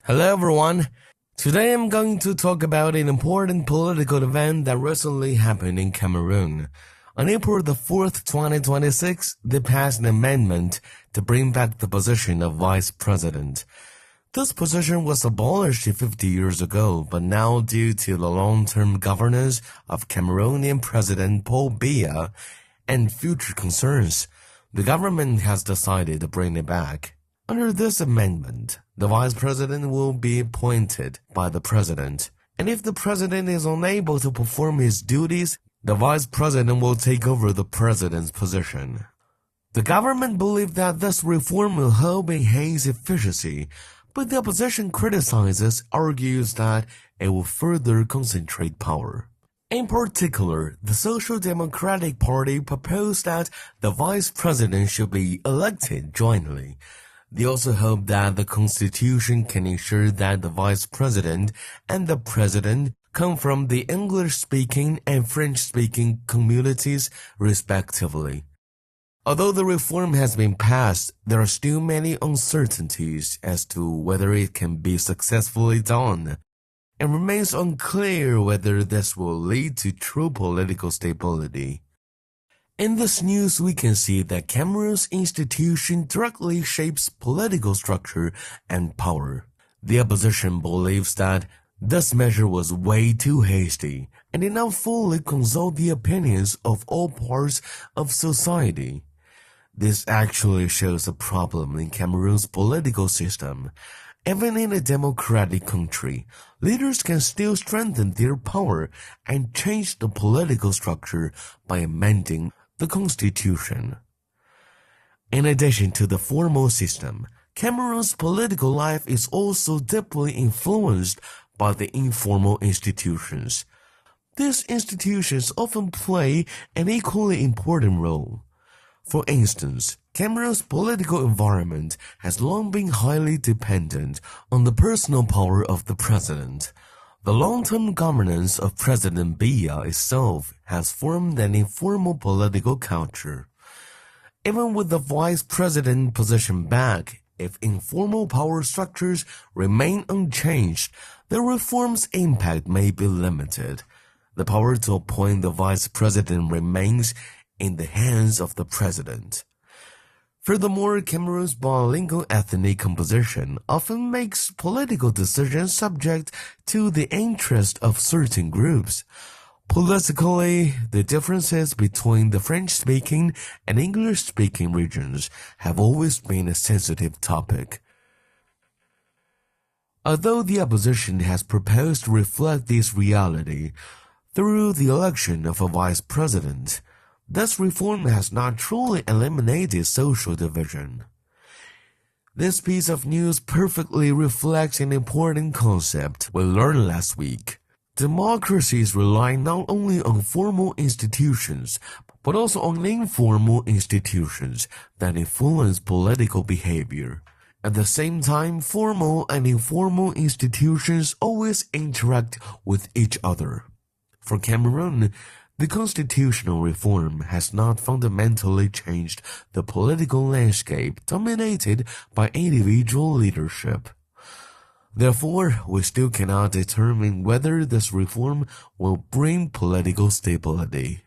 Hello everyone. Today I'm going to talk about an important political event that recently happened in Cameroon. On April the 4th, 2026, they passed an amendment to bring back the position of vice president. This position was abolished 50 years ago, but now due to the long-term governance of Cameroonian President Paul Biya and future concerns, the government has decided to bring it back. Under this amendment, the vice president will be appointed by the president, and if the president is unable to perform his duties, the vice president will take over the president's position. The government believes that this reform will help enhance efficiency, but the opposition argues that it will further concentrate power. In particular, the Social Democratic Party proposed that the vice president should be elected jointly. They also hope that the constitution can ensure that the vice president and the president come from the English-speaking and French-speaking communities respectively. Although the reform has been passed, there are still many uncertainties as to whether it can be successfully done. It remains unclear whether this will lead to true political stability. In this news, we can see that Cameroon's institution directly shapes political structure and power. The opposition believes that this measure was way too hasty and did not fully consult the opinions of all parts of society. This actually shows a problem in Cameroon's political system. Even in a democratic country, leaders can still strengthen their power and change the political structure by amending the constitution. In addition to the formal system, Cameroon's political life is also deeply influenced by the informal institutions. These institutions often play an equally important role. For instance, Cameroon's political environment has long been highly dependent on the personal power of the president. The long-term governance of President Biya itself has formed an informal political culture. Even with the vice president position back, if informal power structures remain unchanged, the reform's impact may be limited. The power to appoint the vice president remains in the hands of the president. Furthermore, Cameroon's bilingual ethnic composition often makes political decisions subject to the interest of certain groups. Politically, the differences between the French-speaking and English-speaking regions have always been a sensitive topic. Although the opposition has proposed to reflect this reality through the election of a vice president, this reform has not truly eliminated social division. This piece of news perfectly reflects an important concept we learned last week. Democracies rely not only on formal institutions, but also on informal institutions that influence political behavior. At the same time, formal and informal institutions always interact with each other. For Cameroon, the constitutional reform has not fundamentally changed the political landscape dominated by individual leadership. Therefore, we still cannot determine whether this reform will bring political stability.